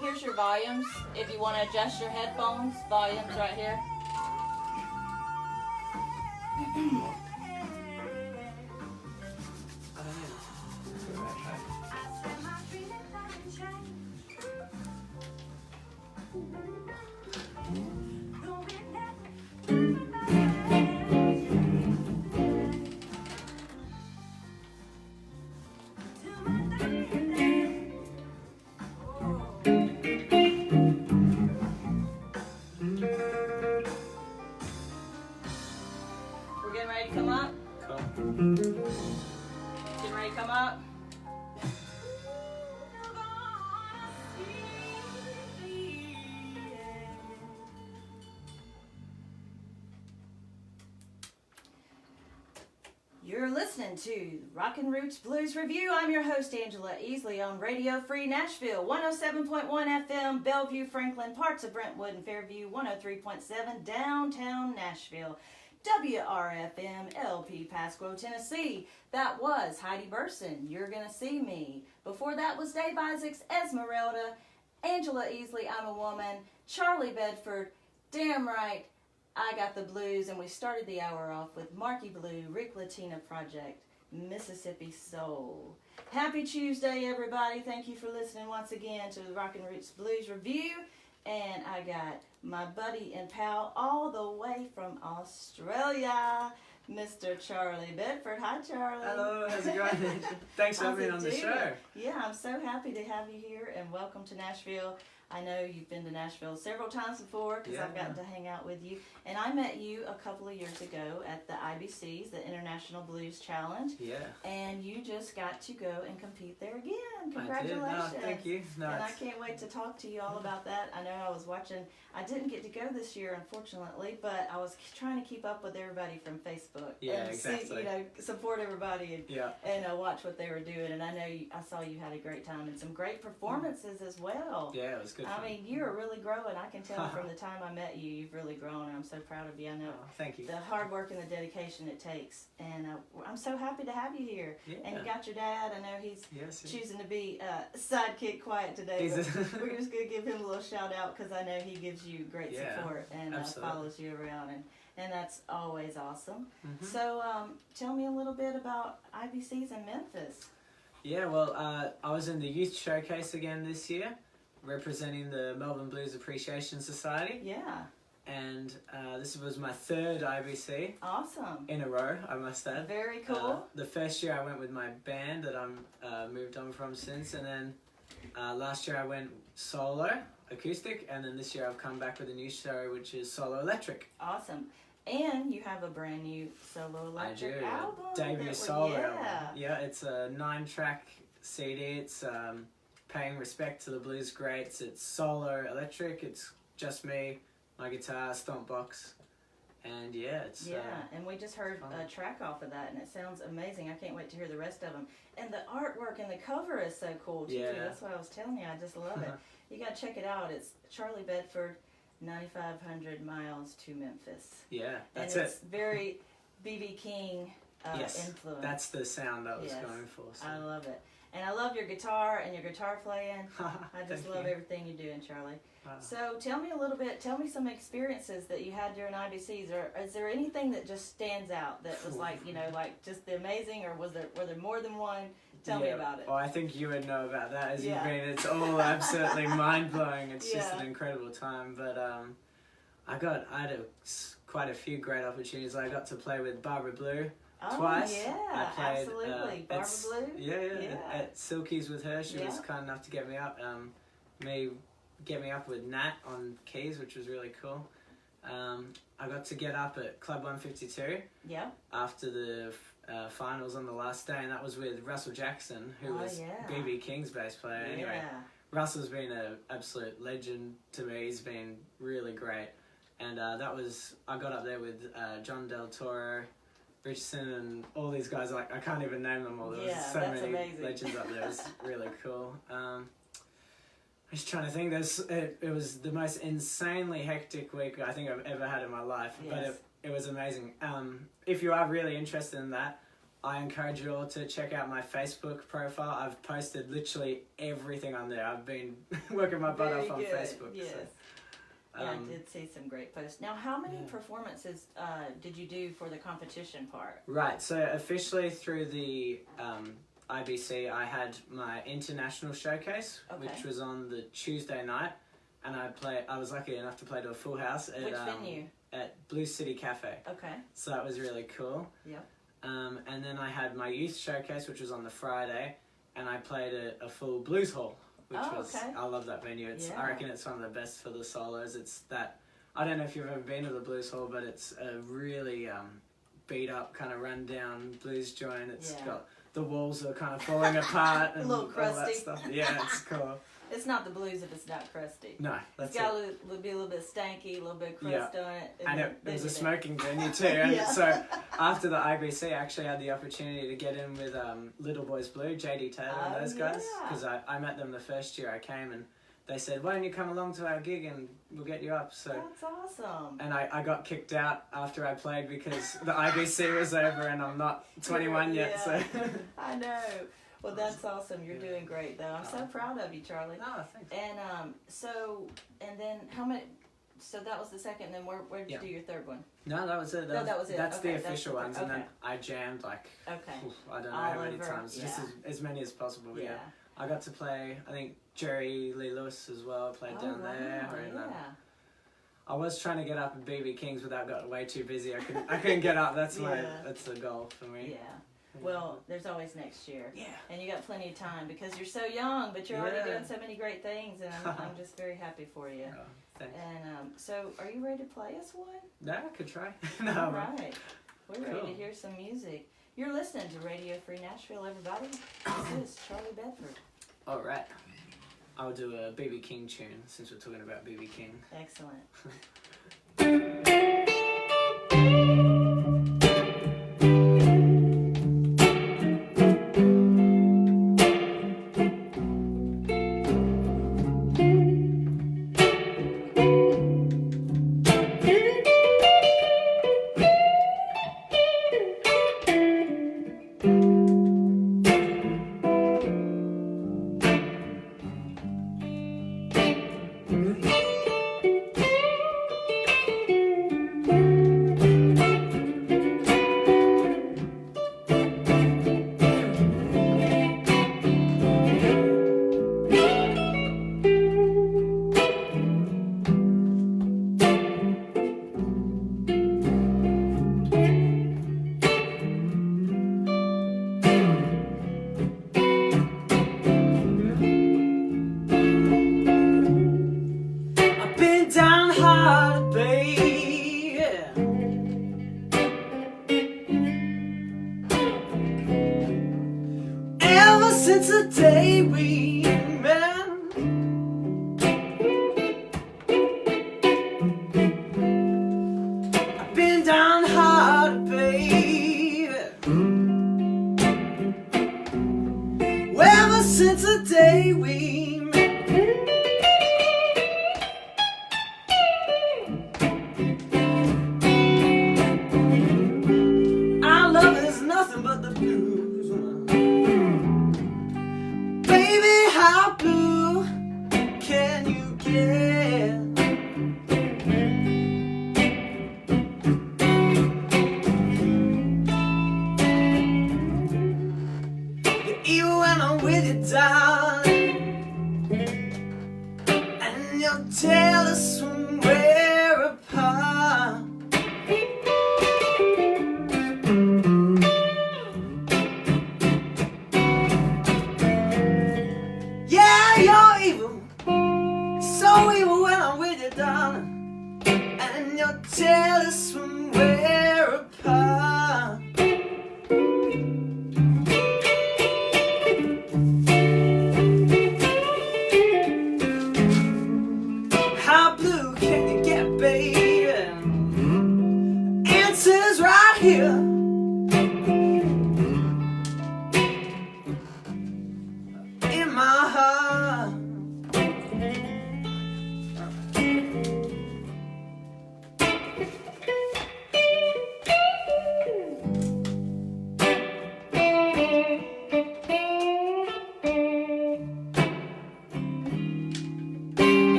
Here's your volumes. If you want to adjust your headphones, volumes right here. We're getting ready to come up. Getting ready to come up. You're listening to Rockin' Roots Blues Review. I'm your host, Angela Easley, on Radio Free Nashville, 107.1 FM, Bellevue, Franklin, parts of Brentwood and Fairview, 103.7 downtown Nashville, WRFM, LP, Pasco, Tennessee. That was Heidi Burson, You're Gonna See Me. Before that was Dave Isaacs, Esmeralda, Angela Easley, I'm a Woman, Charlie Bedford, Damn Right, I Got the Blues, and we started the hour off with Marky Blue, Rick Latina Project, Mississippi Soul. Happy Tuesday, everybody. Thank you for listening once again to the Rockin' Roots Blues Review. And I got my buddy and pal all the way from Australia, Mr. Charlie Bedford. Hi, Charlie. Hello, how's it going? Thanks for being on the show. Yeah, I'm so happy to have you here, and welcome to Nashville. I know you've been to Nashville several times before because I've gotten to hang out with you. And I met you a couple of years ago at the IBC's, the International Blues Challenge. Yeah. And you just got to go and compete there again. Congratulations. I did. No, thank you. No, and I can't wait to talk to you all about that. I know I was watching. I didn't get to go this year, unfortunately, but I was trying to keep up with everybody from Facebook. Yeah, and exactly. See, support everybody and watch what they were doing. And I know I saw you had a great time and some great performances as well. Yeah, it was good. I mean, you're really growing. I can tell from the time I met you, you've really grown, and I'm so proud of you. I know thank you. The hard work and the dedication it takes, and I'm so happy to have you here. Yeah. And you got your dad. I know he's choosing to be sidekick quiet today. But we're just going to give him a little shout out because I know he gives you great support and follows you around, and that's always awesome. Mm-hmm. So tell me a little bit about IBC's in Memphis. Yeah, well, I was in the Youth Showcase again this year, representing the Melbourne Blues Appreciation Society. Yeah. And this was my third IBC. Awesome. In a row, I must add. Very cool. The first year I went with my band that I'm moved on from since, and then last year I went solo, acoustic, and then this year I've come back with a new show, which is solo electric. Awesome. And you have a brand new solo electric album. Debut solo album. Yeah, it's a 9-track CD. It's paying respect to the blues greats. It's solo electric. It's just me, my guitar, stomp box, and it's and we just heard a track off of that, and it sounds amazing. I can't wait to hear the rest of them. And the artwork and the cover is so cool too. Yeah. That's what I was telling you. I just love it. You got to check it out. It's Charlie Bedford, 9,500 miles to Memphis. Yeah, that's and it's very B.B. King yes, influence. That's the sound I was going for. So. I love it. And I love your guitar and your guitar playing. I just love everything you're doing, Charlie. So tell me a little bit, tell me some experiences that you had during IBCs. Or is there anything that just stands out that was like just the amazing, or were there more than one? Tell me about it. Well, I think you would know about that as you've been. It's all absolutely mind-blowing. It's just an incredible time. But I had quite a few great opportunities. I got to play with Barbara Blue. Twice. Yeah, I played, absolutely. Barbara Blue? Yeah. At Silky's with her. She was kind enough to get me up. Get me up with Nat on keys, which was really cool. I got to get up at Club 152 after the finals on the last day, and that was with Russell Jackson, who was B.B. King's bass player. Anyway, Russell's been an absolute legend to me. He's been really great. And I got up there with John Del Toro, Richardson, and all these guys. Like, I can't even name them all. There was so many legends up there. It was really cool. I'm just trying to think. It was the most insanely hectic week I think I've ever had in my life. Yes. But it was amazing. If you are really interested in that, I encourage you all to check out my Facebook profile. I've posted literally everything on there. I've been working my butt off on Facebook. Yes. So, Yeah, I did see some great posts. Now, how many performances did you do for the competition part? Right, so officially through the IBC, I had my international showcase, which was on the Tuesday night, and I was lucky enough to play to a full house at which venue? At Blue City Cafe. Okay. So that was really cool. Yep. And then I had my youth showcase, which was on the Friday, and I played at a full blues hall, which I love that venue. I reckon it's one of the best for the solos. It's that, I don't know if you've ever been to the blues hall, but it's a really beat up, kind of run down blues joint. It's got, the walls are kind of falling apart and a little crusty. all that stuff. Yeah, it's cool. It's not the blues if it's not crusty. No, that's it's got to be a little bit stanky, a little bit of crust on it. And it was a smoking venue too. And so after the IBC, I actually had the opportunity to get in with Little Boys Blue, JD Taylor and those guys. Because I met them the first year I came, and they said, why don't you come along to our gig and we'll get you up. So that's awesome. And I got kicked out after I played because the IBC was over and I'm not 21 yet. So I know. Well, that's awesome. You're doing great, though. I'm so proud of you, Charlie. No, thanks. And and then how many? So that was the second. And then where did you do your third one? No, that was it. That was it. That's the official ones, and then I jammed I don't know how many times, just as many as possible. Yeah. I got to play. I think Jerry Lee Lewis as well played down there. And, I was trying to get up at BB King's, but that got way too busy. I couldn't get up. That's the goal for me. Yeah. Well, there's always next year. Yeah. And you got plenty of time because you're so young, but you're already doing so many great things, and I'm just very happy for you. Oh, thanks. And so, are you ready to play us one? No, I could try. No. All right. We're ready to hear some music. You're listening to Radio Free Nashville, everybody. This is Charlie Bedford. All right. I'll do a BB King tune since we're talking about BB King. Excellent. Since the day we met, I've been downhearted, baby. Ever since the day we met, our love is nothing but the blues. Baby, how blue can you get? Even when I'm with you, darling, and your tail is somewhere apart. You're evil, so evil when I'm with you, darling, and your tail is somewhere apart.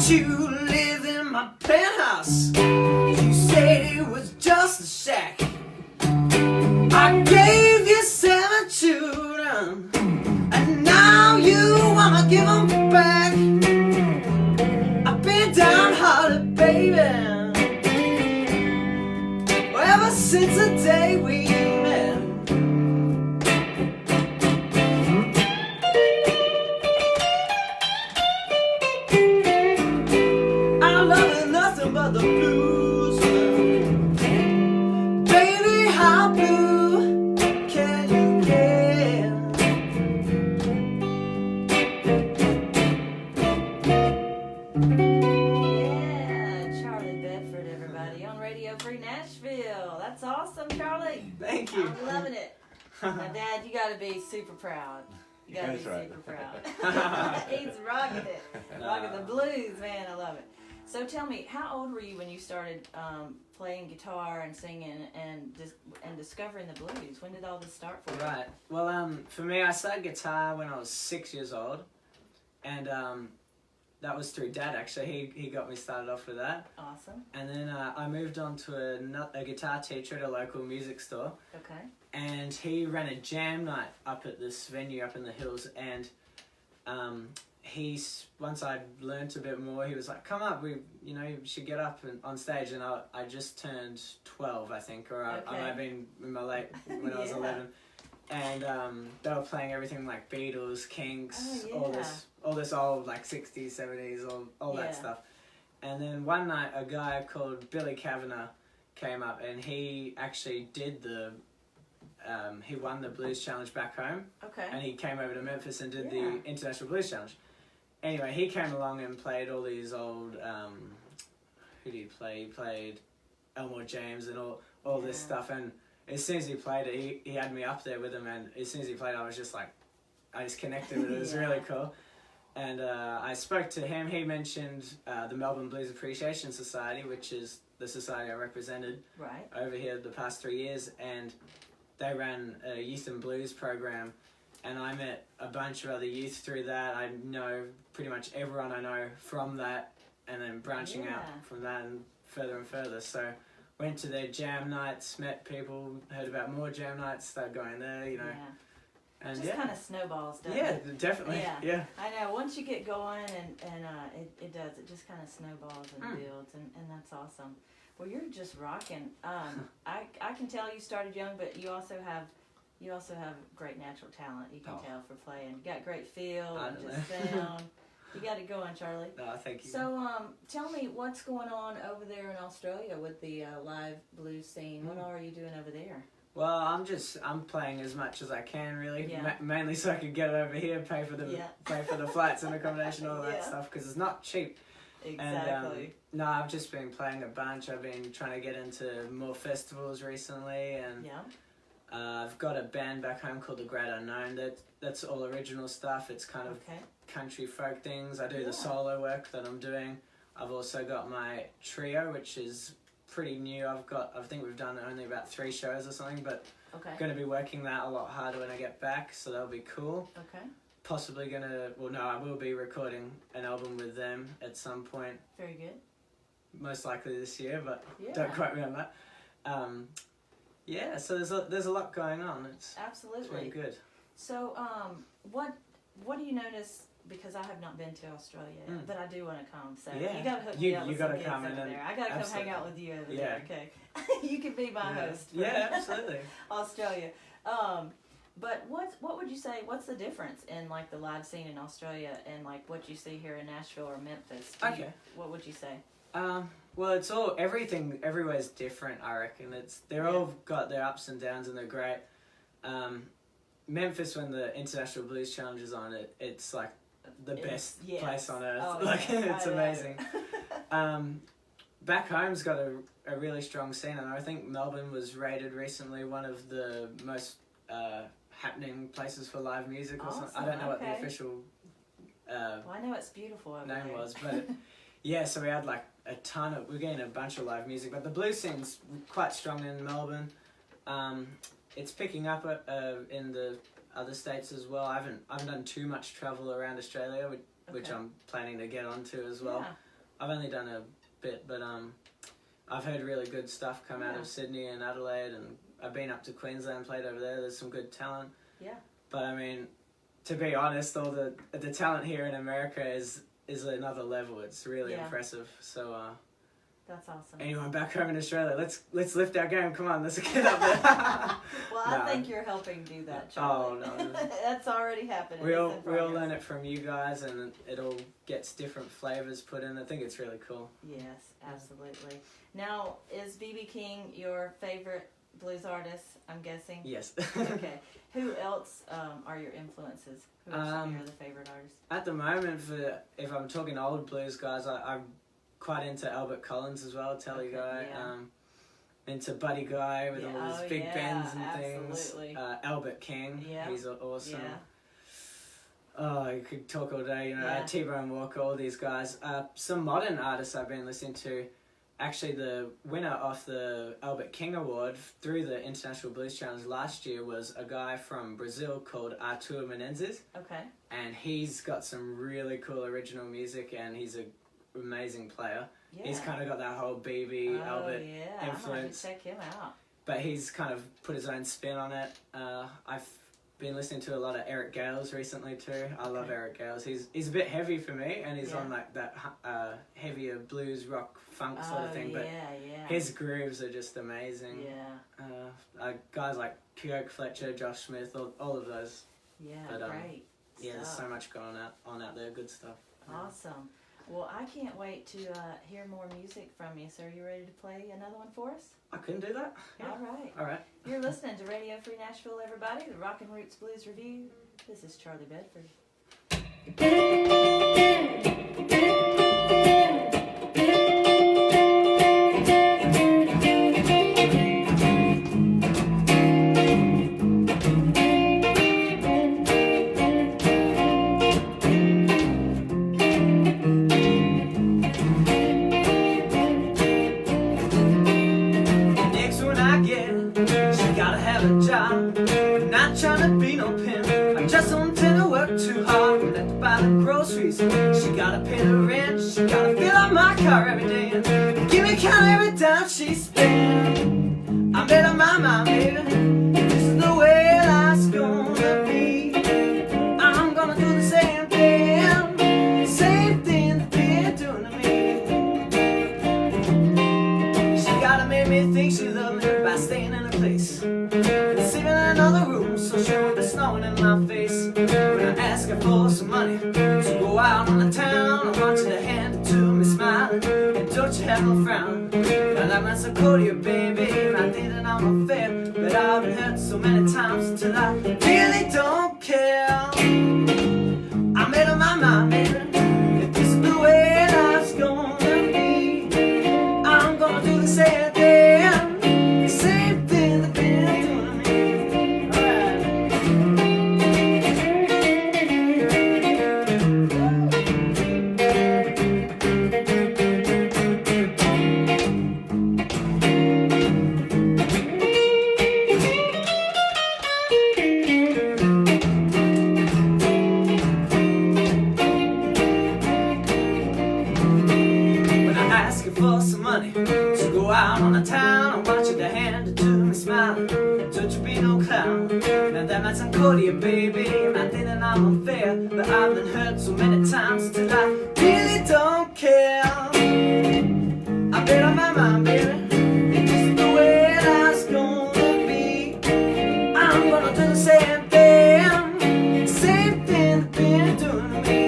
let you live in my penthouse. You said it was just a shack. I gave you 7 children, and now you wanna give them back. I've been downhearted, baby, ever since the day we met. I'm loving nothing but the blues. Baby, how blue can you get? Yeah, Charlie Bedford, everybody, on Radio Free Nashville. That's awesome, Charlie. Thank you. I'm loving it. Now, Dad, you got to be super proud. You got to be That's right. super proud. He's rocking it. Rocking the blues, man. I love it. So tell me, how old were you when you started playing guitar and singing and discovering the blues? When did all this start for you? Right. Well, for me, I started guitar when I was 6 years old, and that was through Dad. Actually, he got me started off with that. Awesome. And then I moved on to a guitar teacher at a local music store. Okay. And he ran a jam night up at this venue up in the hills, and once I learnt a bit more, he was like, "Come up, you should get up on stage." And I just turned 12, I think, or I might have been in my late when I was 11. And they were playing everything like Beatles, Kinks, all this old like 60s, 70s, all that stuff. And then one night, a guy called Billy Kavanagh came up, and he actually did he won the Blues Challenge back home. Okay. And he came over to Memphis and did the International Blues Challenge. Anyway, he came along and played all these old, who did he play? He played Elmore James and all this stuff. And as soon as he played it, he had me up there with him. And as soon as he played, I was just like, I just connected with it. It was really cool. And I spoke to him. He mentioned the Melbourne Blues Appreciation Society, which is the society I represented over here the past 3 years. And they ran a youth and blues program, and I met a bunch of other youth through that. I know pretty much everyone I know from that, and then branching out from that and further. So went to their jam nights, met people, heard about more jam nights, started going there, And just kind of snowballs, doesn't yeah, it? definitely. Yeah. I know. Once you get going, and it does. It just kind of snowballs and builds, and that's awesome. Well, you're just rocking. I can tell you started young, but you also have great natural talent. You can tell for playing. You got great feel and just sound. You got it going, Charlie. No, thank you. So, tell me what's going on over there in Australia with the live blues scene. What are you doing over there? Well, I'm playing as much as I can, really. Mainly so I can get over here, pay for the flights and accommodation, all that stuff, because it's not cheap. Exactly. And, no, I've just been playing a bunch. I've been trying to get into more festivals recently, and I've got a band back home called The Great Unknown. That's all original stuff. It's kind of country folk things. I do the solo work that I'm doing. I've also got my trio, which is pretty new. I think we've done only about 3 shows or something, but going to be working that a lot harder when I get back, so that'll be cool. Okay. Possibly I will be recording an album with them at some point. Very good. Most likely this year, but don't quote me on that. So there's a lot going on. It's been good. So, what do you notice? Because I have not been to Australia yet, but I do want to come. So you got to hook me up with some kids over there. I got to come hang out with you over there. Okay, you can be my host. Yeah, absolutely. Australia. But what would you say? What's the difference in like the live scene in Australia and like what you see here in Nashville or Memphis? What would you say? Well, it's everywhere's different. I reckon they're all got their ups and downs, and they're great. Memphis, when the International Blues Challenge is on, it's like the best place on earth. It's amazing. Back home's got a really strong scene, and I think Melbourne was rated recently one of the most happening places for live music or something. I don't know what the official I know it's beautiful over name there. was, but so we had like we're getting a bunch of live music, but the blues scene's quite strong in Melbourne. It's picking up in the other states as well. I haven't done too much travel around Australia, which I'm planning to get onto as well. I've only done a bit, but I've heard really good stuff come out of Sydney and Adelaide, and I've been up to Queensland, played over there. There's some good talent. Yeah. But I mean, to be honest, all the talent here in America is another level. It's really impressive. So that's awesome. Anyone back home in Australia, let's lift our game. Come on, let's get up there. Well, I think you're helping do that, Charlie. Oh no, that's already happening. We all learn it from you guys, and it all gets different flavors put in. I think it's really cool. Yes, absolutely. Now, is B.B. King your favorite blues artist? I'm guessing. Yes. Okay. Who else are your influences? Who are some of your other favorite artists? At the moment, if I'm talking old blues guys, I'm quite into Albert Collins as well, Telly guy. Yeah. Into Buddy Guy with all his big bends and things. Albert King, he's awesome. Yeah. Oh, you could talk all day, you know. T-Bone Walker, all these guys. Some modern artists I've been listening to. Actually, the winner of the Albert King Award through the International Blues Challenge last year was a guy from Brazil called Artur Menezes. Okay. And he's got some really cool original music, and he's an amazing player. Yeah. He's kind of got that whole BB Albert influence. I'm going to check him out. But he's kind of put his own spin on it. I've been listening to a lot of Eric Gales recently too. I love Eric Gales. He's a bit heavy for me, and he's on like that heavier blues rock funk sort of thing. But his grooves are just amazing. Yeah. Guys like Kirk Fletcher, Josh Smith, all of those. Yeah, but, great. Yeah, there's so much going on out there. Good stuff. Awesome. Well, I can't wait to hear more music from you. So are you ready to play another one for us? I couldn't do that. Yeah. All right. You're listening to Radio Free Nashville, everybody, the Rockin' Roots Blues Review. This is Charlie Bedford. She gotta pay the rent, she gotta fill up my car every day, and give me count every dime she spent. I made up my mind, baby, this is the way life's gonna be. I'm gonna do the same thing that they're doing to me. She gotta make me think she loved me by staying in a place and sleeping in another room, so she won't be snowing in my face. When I ask her for some money to go out on the town, I want you to hand it to me smiling, and don't you have no frown. Now that man's so cold to you, baby, not thinking I'm unfair, but I've been hurt so many times until I really don't care. I made up my mind, baby, if this is the way life's gonna be. I'm gonna do the same thing that they're doing to me. For some money to go out on the town, I want you to hand it to me smiling, don't you be no clown. Now that might sound cold to you, baby, not thinking I'm unfair, but I've been hurt so many times till I really don't care. I bet on my mind, baby, if this is the way life's gonna be. I'm gonna do the same thing that they're doing to me.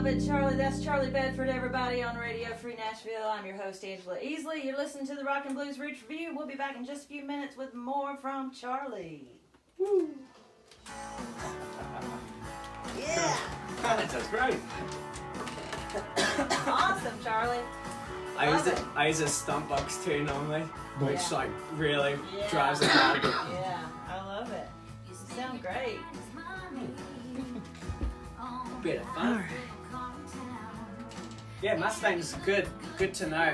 it, Charlie. That's Charlie Bedford, everybody, on Radio Free Nashville. I'm your host, Angela Easley. You're listening to the Rock and Blues Roots Review. We'll be back in just a few minutes with more from Charlie. Woo! Yeah! That sounds great. Awesome, Charlie. I use a stump box too normally, which Yeah. like really Yeah. drives it hard. Yeah, I love it. You sound great. Bit of fun. Yeah, Mustang's good. Good to know.